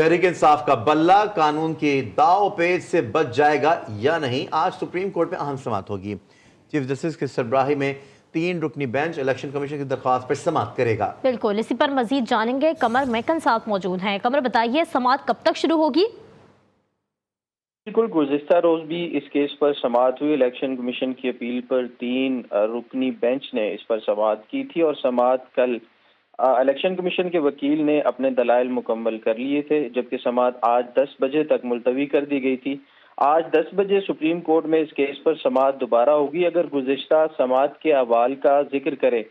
तहरीक इंसाफ का बल्ला कानून के दाव पेच से बच जाएगा या नहीं, आज सुप्रीम कोर्ट में अहम समाअत होगी। चीफ जस्टिस की सरबराही में 3 रुकनी बेंच इलेक्शन कमीशन की दरख्वास्त पर समाअत करेगा। बिल्कुल, इसी पर मजीद जानेंगे। कमर मैकन साथ मौजूद हैं। कमर, बताइए समाअत कब तक शुरू होगी? बिल्कुल, गुज़िश्ता रोज भी इस केस पर समाअत हुई। इलेक्शन कमीशन की अपील पर 3 रुकनी बेंच ने इस पर समाअत की थी और समाअत कल इलेक्शन कमीशन के वकील ने अपने दलाइल मुकम्मल कर लिए थे, जबकि समाअत आज 10 बजे तक मुलतवी कर दी गई थी। आज 10 बजे सुप्रीम कोर्ट में इस केस पर समाअत दोबारा होगी। अगर गुज़िश्ता समाअत के अहवाल का जिक्र करें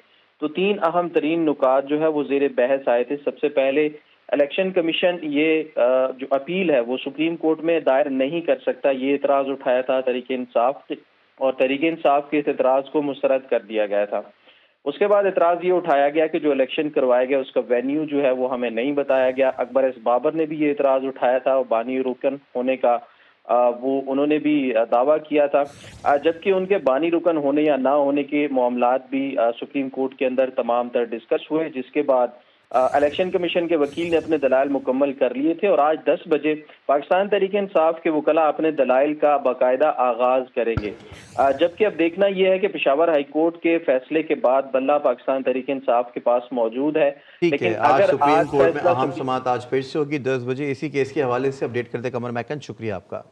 तो 3 अहम तरीन नुकात जो है वो ज़ेर बहस आए थे। सबसे पहले, इलेक्शन कमीशन ये जो अपील है वो सुप्रीम कोर्ट में दायर नहीं कर सकता, ये एतराज़ उठाया था तहरीक इंसाफ से, और तहरीक इंसाफ के इस एतराज़ को मुस्तरद कर दिया गया था। उसके बाद एतराज़ ये उठाया गया कि जो इलेक्शन करवाया गया उसका वेन्यू जो है वो हमें नहीं बताया गया। अकबर एस बाबर ने भी ये एतराज़ उठाया था और बानी रुकन होने का वो उन्होंने भी दावा किया था, जबकि उनके बानी रुकन होने या ना होने के मामलात भी सुप्रीम कोर्ट के अंदर तमाम तर डिस्कस हुए, जिसके बाद इलेक्शन कमीशन के वकील ने अपने दलाइल मुकम्मल कर लिए थे और आज 10 बजे पाकिस्तान तहरीक इंसाफ के वकला अपने दलाइल का बाकायदा आगाज करेंगे। जबकि अब देखना यह है कि पेशावर हाई कोर्ट के फैसले के बाद बल्ला पाकिस्तान तहरीक इंसाफ के पास मौजूद है। ठीक है, आज सुप्रीम कोर्ट में अहम समाअत आज फिर से होगी 10 बजे। इसी केस के हवाले से अपडेट करते कमर मैकन, शुक्रिया आपका।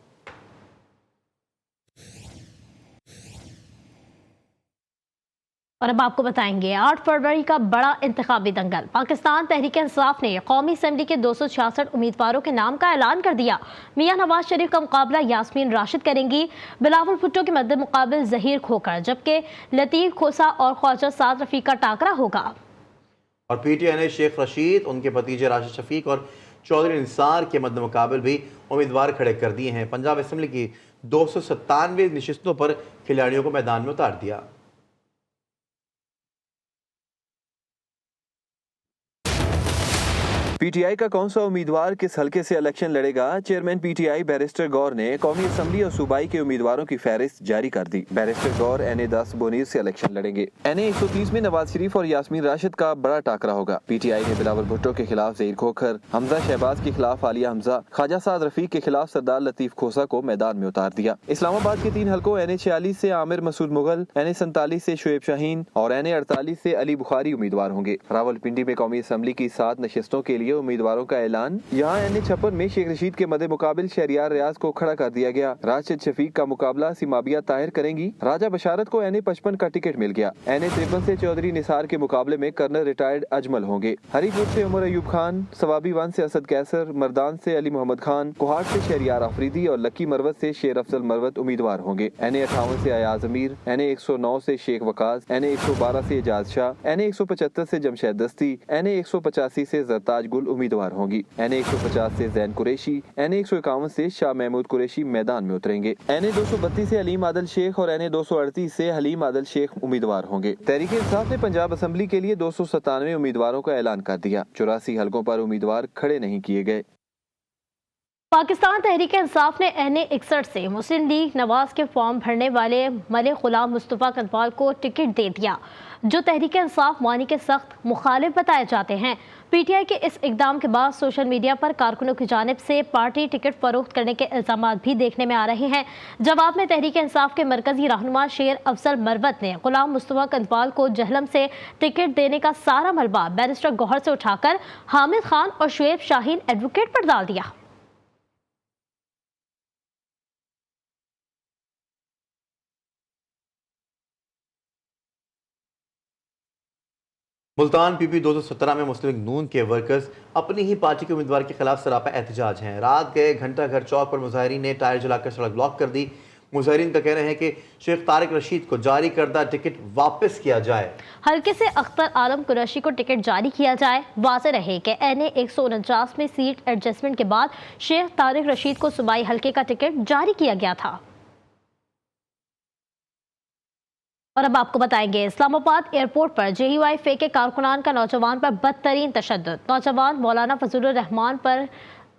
और अब आपको बताएंगे 8 फरवरी का बड़ा इंतखाबी दंगल। पाकिस्तान तहरीक इंसाफ ने कौमी असम्बली के 266 उम्मीदवारों के नाम का ऐलान कर दिया। मियां नवाज शरीफ का मुकाबला यास्मीन राशिद करेंगी, बिलावल भुट्टो के मद्दे मुकाबिल जहीर खोकर, जबकि लतीफ खोसा और ख्वाजा साद रफीक का टाकरा होगा। और PTI ने शेख रशीद, उनके भतीजे राशिद शफीक और चौधरी निसार के मद्दे मुकाबिल भी उम्मीदवार खड़े कर दिए हैं। पंजाब असम्बली की 297 नशिस्तों पर खिलाड़ियों को मैदान में उतार दिया। PTI का कौन सा उम्मीदवार किस हलके से इलेक्शन लड़ेगा? चेयरमैन PTI बैरिस्टर गौर ने कौमी असम्बली और सूबाई के उम्मीदवारों की फहरिस्त जारी कर दी। बैरिस्टर गौर NA-10 बोनीर से इलेक्शन लड़ेंगे। NA-130 में नवाज शरीफ और यास्मीन राशिद का बड़ा टाकरा होगा। PTI ने बिलावल भुट्टो के खिलाफ ज़हीर खोखर, हमजा शहबाज के खिलाफ आलिया हमजा, ख्वाजा साद रफीक के खिलाफ सरदार लतीफ खोसा को मैदान में उतार दिया। इस्लामाबाद के 3 हलकों NA-46 से आमिर मसूद मुगल, NA-47 से शुएब शाहीन और NA-48 से अली बुखारी उम्मीदवार होंगे। रावलपिंडी में कौमी असम्बली की 7 नशिस्तों के लिए उम्मीदवारों का ऐलान। यहाँ NA-56 में शेख रशीद के मद्दे मुकाबिल शहरियार रियाज को खड़ा कर दिया गया। राशिद शफीक का मुकाबला सिमाबिया ताहिर करेंगी। राजा बशारत को NA-55 का टिकट मिल गया। NA-53 से चौधरी निसार के मुकाबले में कर्नल रिटायर्ड अजमल होंगे। हरीपुर से उमर अयूब खान, सवाबी 1 से असद कैसर, मर्दान से अली मोहम्मद खान, कोहाट से शहरियार आफरीदी और लक्की मरवत से शेर अफजल मरवत उम्मीदवार होंगे। NA-58 से अयाज अमीर, NA-109 से शेख वकास, NA-112 से एजाज शाह, NA-175 से जमशेद दस्ती, NA-185 से जरताज गुल उम्मीदवार होंगी। NA-150 से जैन कुरैशी, NA-151 से शाह महमूद कुरैशी मैदान में उतरेंगे। NA-232 से हलीम आदिल शेख और NA-238 से हलीम आदिल शेख उम्मीदवार होंगे। तहरीक इंसाफ ने पंजाब असम्बली के लिए 297 उम्मीदवारों का ऐलान कर दिया। 84 हलकों पर उम्मीदवार खड़े नहीं किए गए। पाकिस्तान तहरीक इंसाफ ने NA-61 से मुस्लिम लीग नवाज के फॉर्म भरने वाले मलिक गुलाम मुस्तफा कनवाल को टिकट दे दिया, जो तहरीक इंसाफ वानी के सख्त मुखालिफ बताए जाते हैं। PTI के इस इकदाम के बाद सोशल मीडिया पर कारकुनों की जानिब से पार्टी टिकट फरोख्त करने के इल्जाम भी देखने में आ रहे हैं। जवाब में तहरीक इंसाफ के मरकजी रहनुमा शेर अफजल मरवत ने गुलाम मुस्तफा कनवाल को जहलम से टिकट देने का सारा मलबा बैरिस्टर गौहर से उठाकर हामिद खान और शुएब शाहीन एडवोकेट पर डाल दिया। मुल्तान PP 217 में मुस्लिम लीग नून के वर्कर्स अपनी ही पार्टी के उम्मीदवार के खिलाफ सरापा एहतजाज हैं। रात गए घंटा घर चौक पर मुजाहिरीन ने टायर जलाकर सड़क ब्लॉक कर दी। मुजाहिरीन का कहना है कि शेख तारिक रशीद को जारी करदा टिकट वापस किया जाए। हल्के से अख्तर आलम कुरैशी को टिकट जारी किया जाए। वाज़ेह रहे कि NA-149 में सीट एडजस्टमेंट के बाद शेख तारिक रशीद को सूबाई हल्के का टिकट जारी किया गया था। और अब आपको बताएंगे इस्लामाबाद एयरपोर्ट पर JUI के कारकुनान का नौजवान पर बदतरीन तशद्दुद। नौजवान मौलाना फजलुर रहमान पर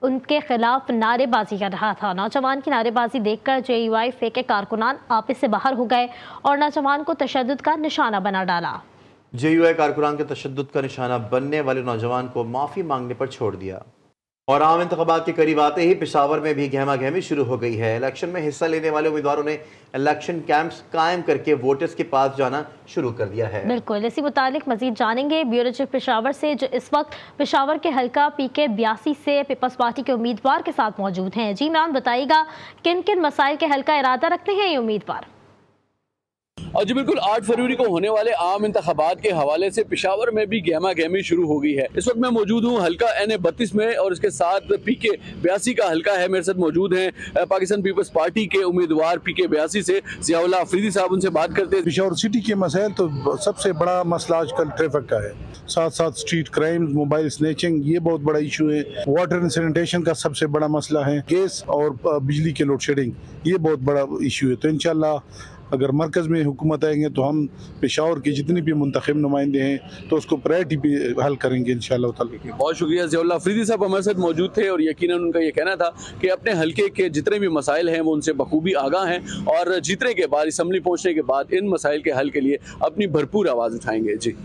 उनके खिलाफ नारेबाजी कर रहा था। नौजवान की नारेबाजी देखकर JUI के कारकुनान आपस से बाहर हो गए और नौजवान को तशद्दुद का निशाना बना डाला। JUI कारकुनान के तशद्दुद का निशाना बनने वाले नौजवान को माफी मांगने पर छोड़ दिया। और आम इंतखाबात के करीब आते ही पेशावर में भी गहमा गहमी शुरू हो गई है। इलेक्शन में हिस्सा लेने वाले उम्मीदवारों ने इलेक्शन कैंप्स कायम करके वोटर्स के पास जाना शुरू कर दिया है। बिल्कुल, इसी मुतालिक मजीद जानेंगे ब्यूरो चीफ पेशावर से, जो इस वक्त पेशावर के हल्का PK 82 से पीपल्स पार्टी के उम्मीदवार के साथ मौजूद हैं। जी इमरान, बताइएगा किन किन मसाइल के हल का इरादा रखते हैं ये उम्मीदवार? जी बिल्कुल, 8 फरवरी को होने वाले आम इंतखाबात के हवाले से पेशावर में भी गहमा गहमी शुरू हो गई है। इस वक्त मैं मौजूद हूँ हल्का NA 32 में और इसके साथ PK 82 का हल्का है। मेरे साथ मौजूद हैं पाकिस्तान पीपल्स पार्टी के उम्मीदवार PK 82 से ज़ियाउल्लाह अफरीदी साहब, उनसे बात करते हैं। पेशावर सिटी के मसाइल तो सबसे बड़ा मसला आजकल ट्रैफिक का है, साथ साथ स्ट्रीट क्राइम, मोबाइल स्नैचिंग, ये बहुत बड़ा इशू है। वाटर एंड सैनिटेशन का सबसे बड़ा मसला है। गैस और बिजली के लोड शेडिंग, ये बहुत बड़ा इशू है। तो इंशाल्लाह अगर मरकज में हुकूमत आएंगे तो हम पेशावर के जितने भी मुंतखब नुमाइंदे हैं तो उसको प्रायोरिटी पे हल करेंगे इंशाल्लाह ताला। बहुत शुक्रिया। ज़ियाउल्लाह अफरीदी साहब हमारे साथ मौजूद थे और यकीनन उनका ये कहना था कि अपने हल्के के जितने भी मसाइल हैं वो उनसे बखूबी आगाह हैं और जीतने के बाद, असम्बली पहुँचने के बाद इन मसाइल के हल के लिए अपनी भरपूर आवाज़ उठाएंगे। जी।